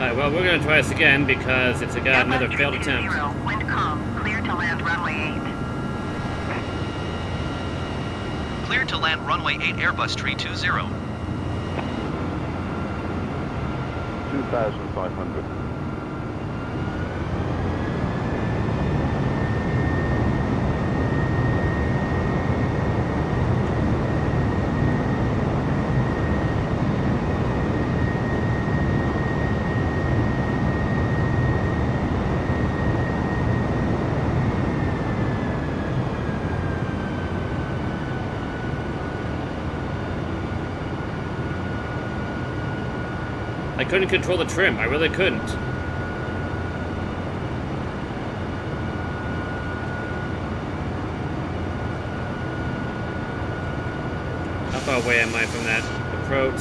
Alright, well, we're gonna try this again because it's got another failed attempt. Wind calm. Clear to land runway 8. Clear to land runway 8 Airbus tree 20. 2,500. I couldn't control the trim. I really couldn't. How far away am I from that approach?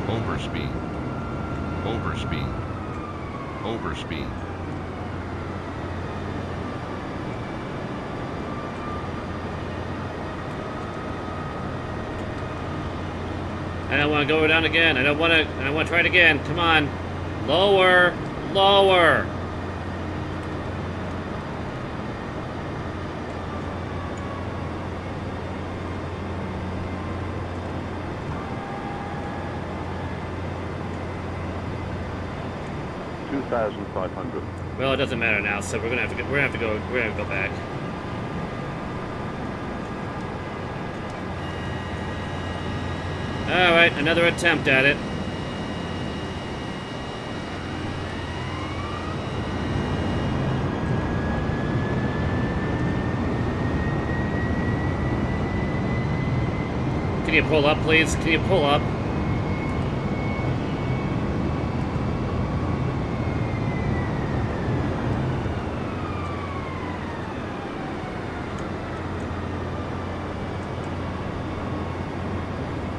Overspeed. Overspeed. Overspeed. I don't want to go down again. I don't want to try it again. Come on. Lower. Lower. $2,500. Well, it doesn't matter now, so we're gonna have to go back. Alright, another attempt at it. Can you pull up, please? Can you pull up?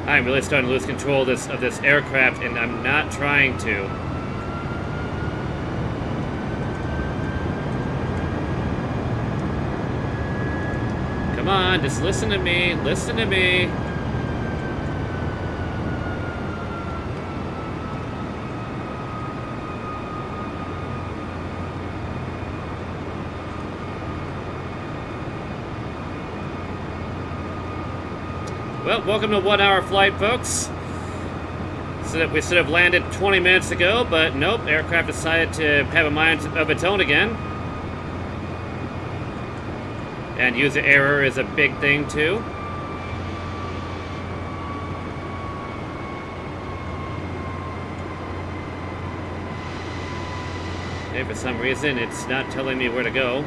I'm really starting to lose control of this aircraft, and I'm not trying to. Come on, just listen to me. Listen to me. Well, welcome to 1 hour flight, folks. So that we should have landed 20 minutes ago, but nope, aircraft decided to have a mind of its own again. And user error is a big thing too. Okay, for some reason it's not telling me where to go.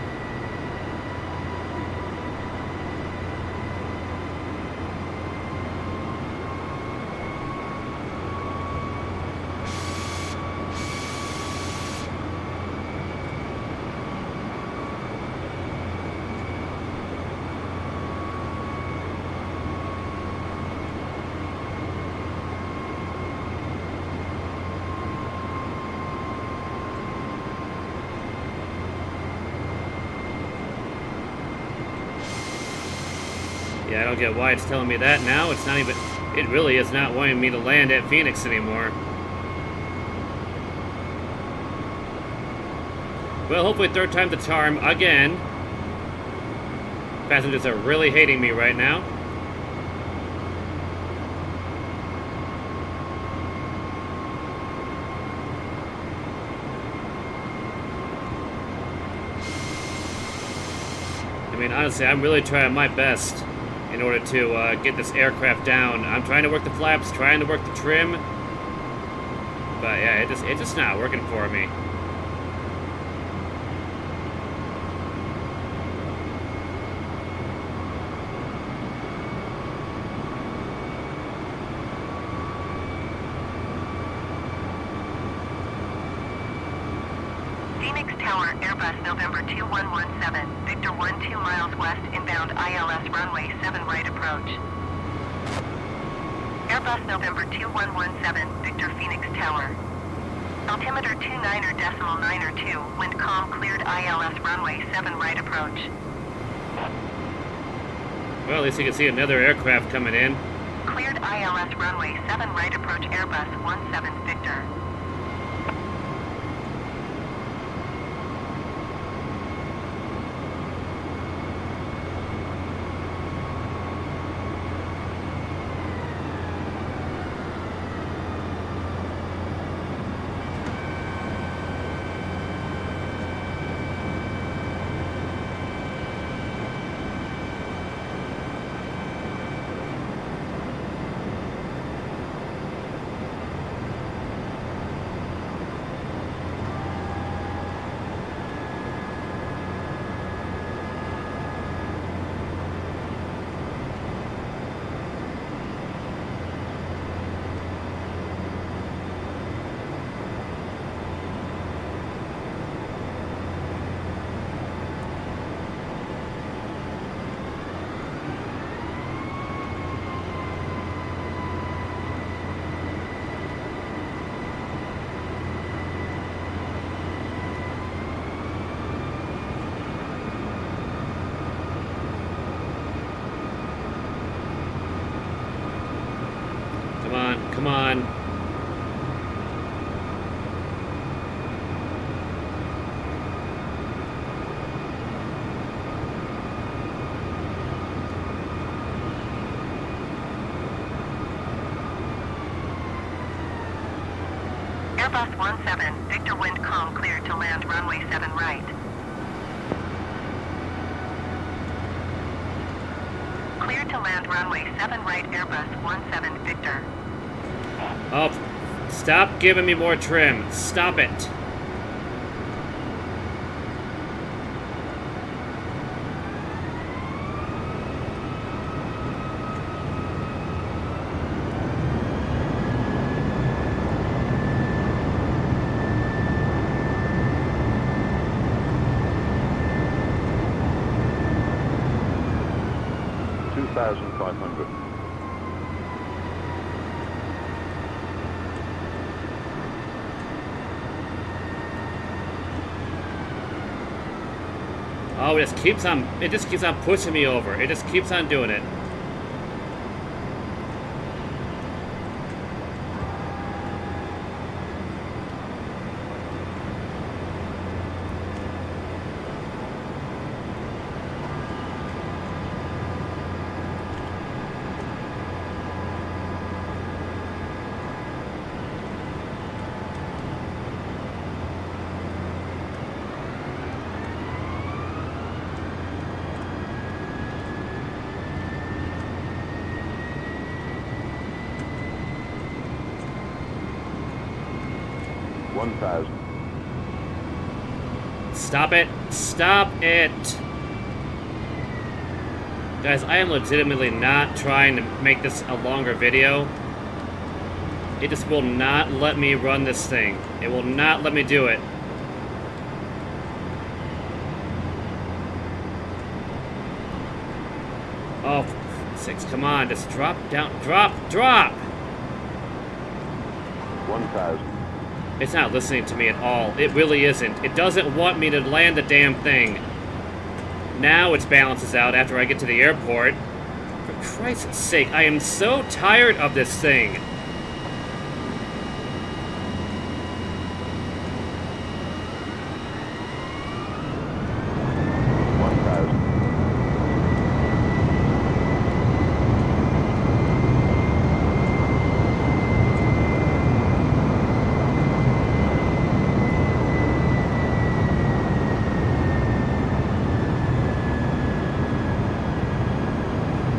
Yeah, I don't get why it's telling me that now. It's not even... It really is not wanting me to land at Phoenix anymore. Well, hopefully third time's the charm again. Passengers are really hating me right now. I mean, honestly, I'm really trying my best in order to get this aircraft down. I'm trying to work the flaps, trying to work the trim. But yeah, it's just not working for me. Phoenix Tower, Airbus November 2117, Victor 12 miles west, inbound ILS runway 7 right approach. Airbus November 2117, Victor Phoenix Tower. Altimeter 29.902, wind calm, cleared ILS runway 7 right approach. Well, at least you can see another aircraft coming in. Cleared ILS runway 7 right approach, Airbus 17 Victor. Come on, come on. Airbus 17, Victor wind calm, cleared to land runway 7 right. Clear to land runway 7 right Airbus 17 Victor. Oh, stop giving me more trim. Stop it. $2,500. Oh, it just keeps on pushing me over. It just keeps on doing it. $1,000. Stop it. Stop it. Guys, I am legitimately not trying to make this a longer video. It just will not let me run this thing. It will not let me do it. Oh, six, come on, just drop down, drop! 1,000. It's not listening to me at all. It really isn't. It doesn't want me to land the damn thing. Now it balances out after I get to the airport. For Christ's sake, I am so tired of this thing.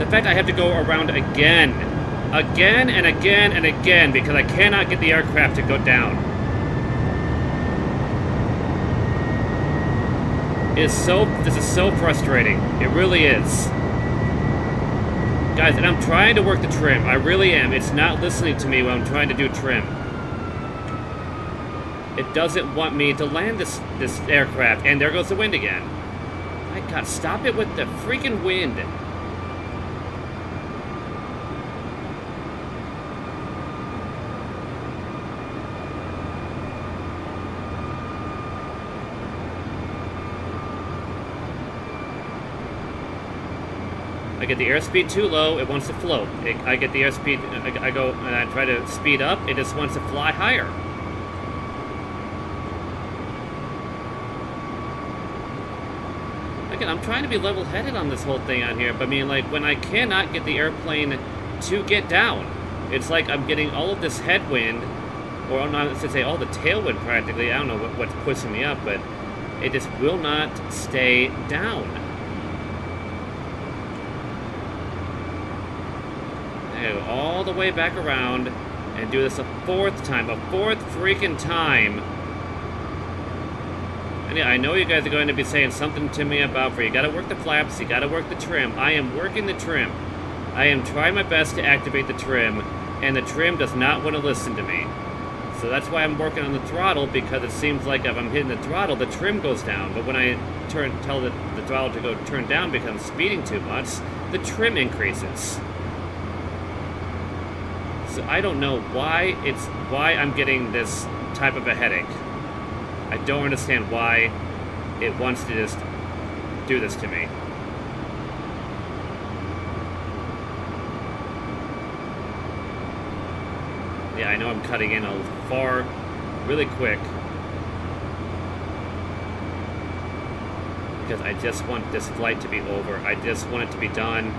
In fact, I have to go around again. Again and again and again because I cannot get the aircraft to go down. This is so frustrating. It really is. Guys, and I'm trying to work the trim. I really am. It's not listening to me when I'm trying to do trim. It doesn't want me to land this aircraft. And there goes the wind again. My God, stop it with the freaking wind. I get the airspeed too low, it wants to float. I get the airspeed, I go and I try to speed up, it just wants to fly higher. Again, I'm trying to be level-headed on this whole thing on here, but I mean, like, when I cannot get the airplane to get down, it's like I'm getting all of this headwind, or not to say all the tailwind practically, I don't know what's pushing me up, but it just will not stay down. I gotta go all the way back around and do this a fourth freaking time. And yeah, I know you guys are going to be saying something to me about you gotta work the flaps, you gotta work the trim. I am working the trim. I am trying my best to activate the trim, and the trim does not want to listen to me. So that's why I'm working on the throttle, because it seems like if I'm hitting the throttle, the trim goes down. But when I tell the throttle to go turn down because I'm speeding too much, the trim increases. So I don't know why I'm getting this type of a headache. I don't understand why it wants to just do this to me. Yeah, I know I'm cutting in really quick. Because I just want this flight to be over. I just want it to be done.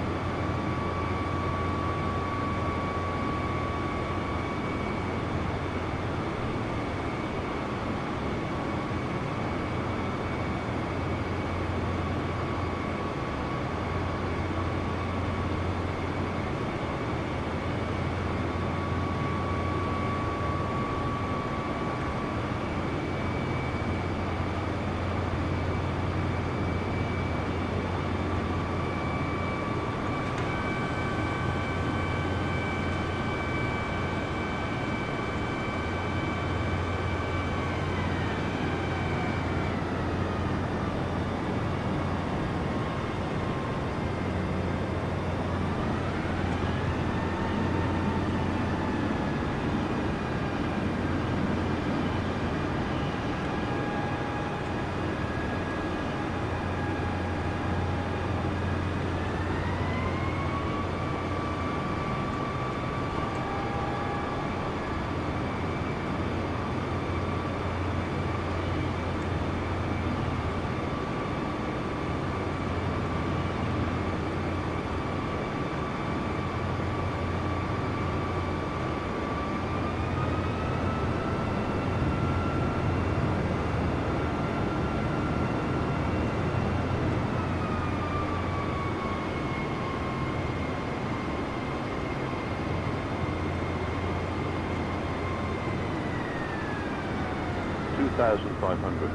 2,500.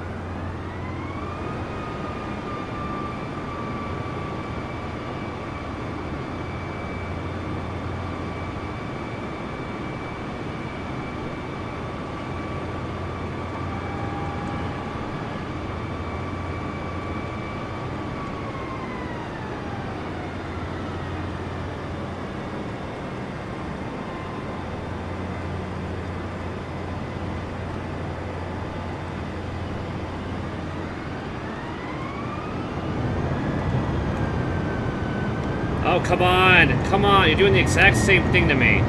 Oh, come on. Come on. You're doing the exact same thing to me.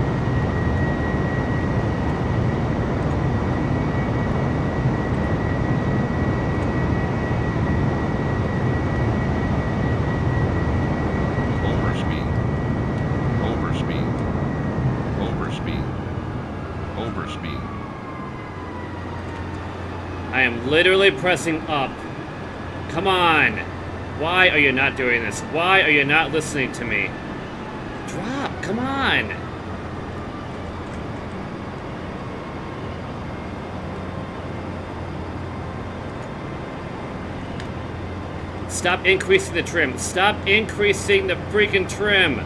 Overspeed. Overspeed. Overspeed. Overspeed. I am literally pressing up. Come on. Why are you not doing this? Why are you not listening to me? Drop. Come on. Stop increasing the trim. Stop increasing the freaking trim.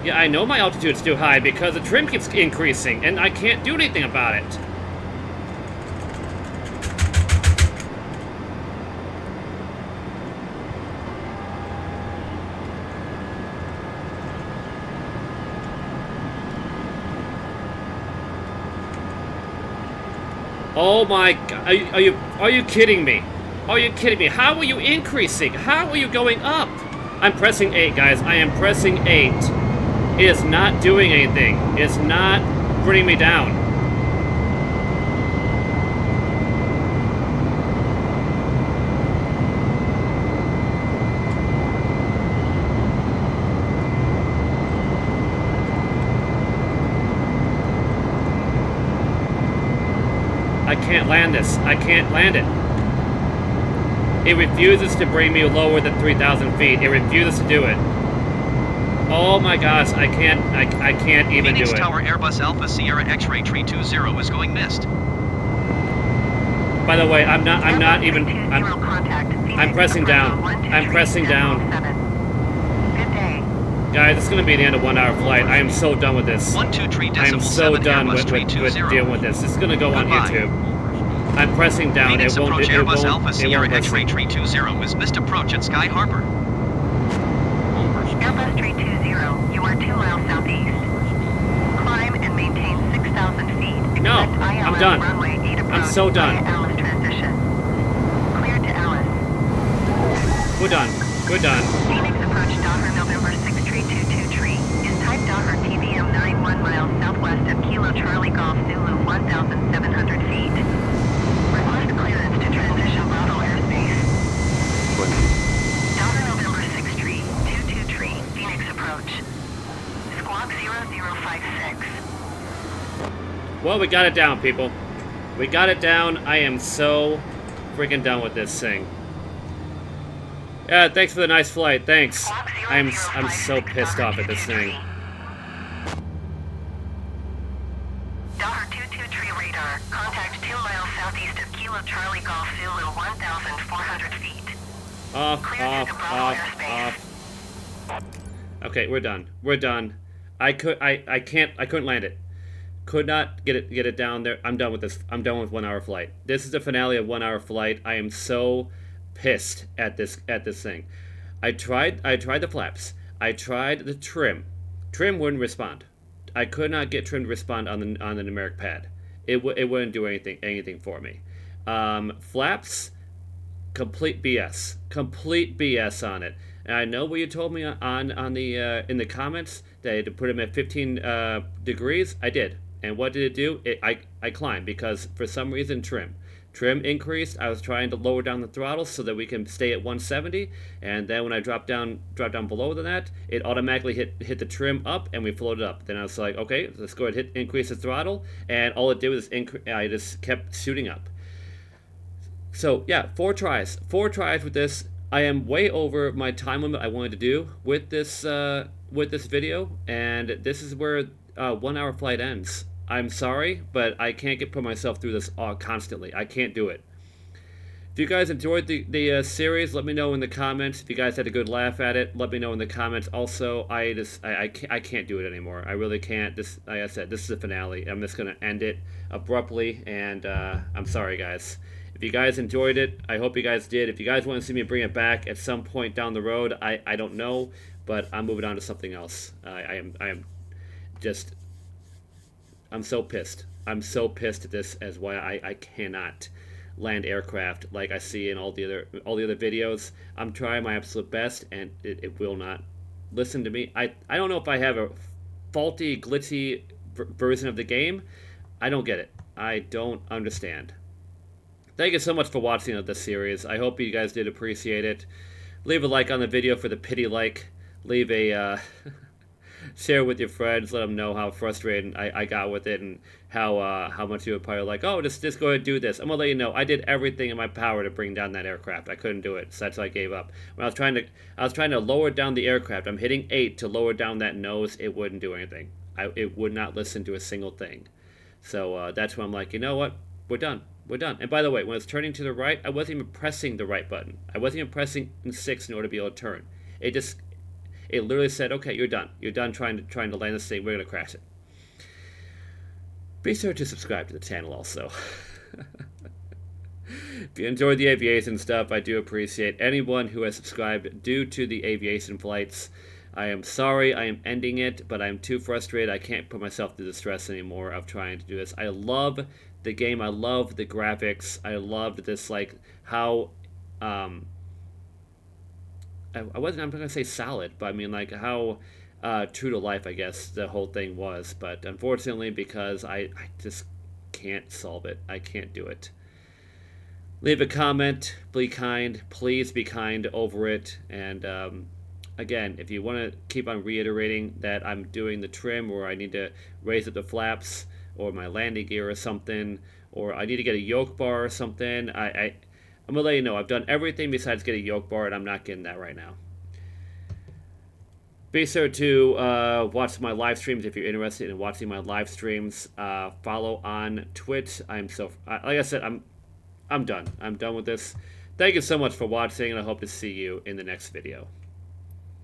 Yeah, I know my altitude's too high because the trim keeps increasing and I can't do anything about it. Oh my god, are you kidding me? Are you kidding me? How are you increasing? How are you going up? I'm pressing 8, guys. I am pressing 8. It is not doing anything. It's not bringing me down. I can't land this. I can't land it. It refuses to bring me lower than 3,000 feet. It refuses to do it. Oh my gosh, I can't even Phoenix do it. Tower Airbus Alpha Sierra X-ray tree 20 is going missed. By the way, I'm not even, I'm pressing down. I'm pressing down. Good day. Guys, this is gonna be the end of 1 hour flight. I am so done with this. 123 I am decimal so 7 done Airbus with tree 20. dealing with this. This is gonna go on Goodbye. YouTube. I'm pressing down. Phoenix It won't, approach it Airbus won't, Alpha it Sierra won't X-ray listen. tree 20 is missed approach at Sky Harbor. Overspeed. Airbus 320, you are 2 miles southeast. Climb and maintain 6,000 feet. No, Expect I'm ILS done. runway 8 approach I'm so done. via Alice transition. Clear to Alice. We're done. We're done. Phoenix approach Docker November 6 tree 22 tree. Is type Docker TVM 91 miles southwest of Kilo Charlie Golf Zulu 1,700 feet. Request clearance to transition Bravo airspace. 20. Docker November 6 tree 22 tree. Phoenix approach. Squawk 0056. Well, we got it down, people. We got it down. I am so freaking done with this thing. Yeah, thanks for the nice flight. Thanks. I'm so pissed off at this thing. Docker 22 tree radar. Contact 2 miles southeast of Kilo Charlie Golf Zulu 1,400 feet. Off, Clear to off, Bravo off, airspace. off. Okay, we're done. We're done. I couldn't land it. Could not get it down there. I'm done with this. I'm done with 1 hour flight. This is the finale of 1 hour flight. I am so pissed at this thing. I tried the flaps. I tried the trim. Trim wouldn't respond. I could not get trim to respond on the numeric pad. It wouldn't do anything for me. Flaps, complete BS. Complete BS on it. And I know what you told me on the in the comments that I had to put them at 15 degrees. I did. And what did it do? I climbed because for some reason trim increased. I was trying to lower down the throttle so that we can stay at 170, and then when I dropped down below than that, it automatically hit the trim up and we floated up. Then I was like, okay, let's go ahead and increase the throttle, and all it did was I just kept shooting up. So yeah, 4 tries with this. I am way over my time limit I wanted to do with this with this video, and this is where 1 hour flight ends. I'm sorry, but I can't put myself through this constantly. I can't do it. If you guys enjoyed the series, let me know in the comments. If you guys had a good laugh at it, let me know in the comments. Also, I can't do it anymore. I really can't. This, like I said, this is the finale. I'm just gonna end it abruptly, and I'm sorry, guys. If you guys enjoyed it, I hope you guys did. If you guys want to see me bring it back at some point down the road, I don't know, but I'm moving on to something else. I am just I'm so pissed. I'm so pissed at this as why I cannot land aircraft like I see in all the other videos. I'm trying my absolute best, and it will not listen to me. I don't know if I have a faulty, glitchy version of the game. I don't get it. I don't understand. Thank you so much for watching this series. I hope you guys did appreciate it. Leave a like on the video for the pity like. Leave a share with your friends. Let them know how frustrated I got with it, and how much you were probably like, oh, just go ahead and do this. I'm gonna let you know I did everything in my power to bring down that aircraft. I couldn't do it, so that's why I gave up. When I was trying to lower down the aircraft. I'm hitting 8 to lower down that nose. It wouldn't do anything. It would not listen to a single thing. So that's when I'm like, you know what? We're done. We're done. And by the way, when it's turning to the right, I wasn't even pressing the right button. I wasn't even pressing 6 in order to be able to turn. It literally said, okay, you're done. You're done trying to land this thing. We're going to crash it. Be sure to subscribe to the channel also. If you enjoyed the aviation stuff, I do appreciate anyone who has subscribed due to the aviation flights. I am sorry I am ending it, but I'm too frustrated. I can't put myself through the stress anymore of trying to do this. I love the game. I love the graphics. I loved this, like, how I'm not gonna say solid, but I mean, like, how true to life, I guess, the whole thing was. But unfortunately, because I just can't solve it. I can't do it. Leave a comment. Be kind. Please be kind over it. And again, if you want to keep on reiterating that I'm doing the trim, or I need to raise up the flaps, or my landing gear or something, or I need to get a yoke bar or something, I'm gonna let you know. I've done everything besides get a yoke bar, and I'm not getting that right now. Be sure to watch my live streams if you're interested in watching my live streams. Follow on Twitch. Like I said, I'm done. I'm done with this. Thank you so much for watching, and I hope to see you in the next video.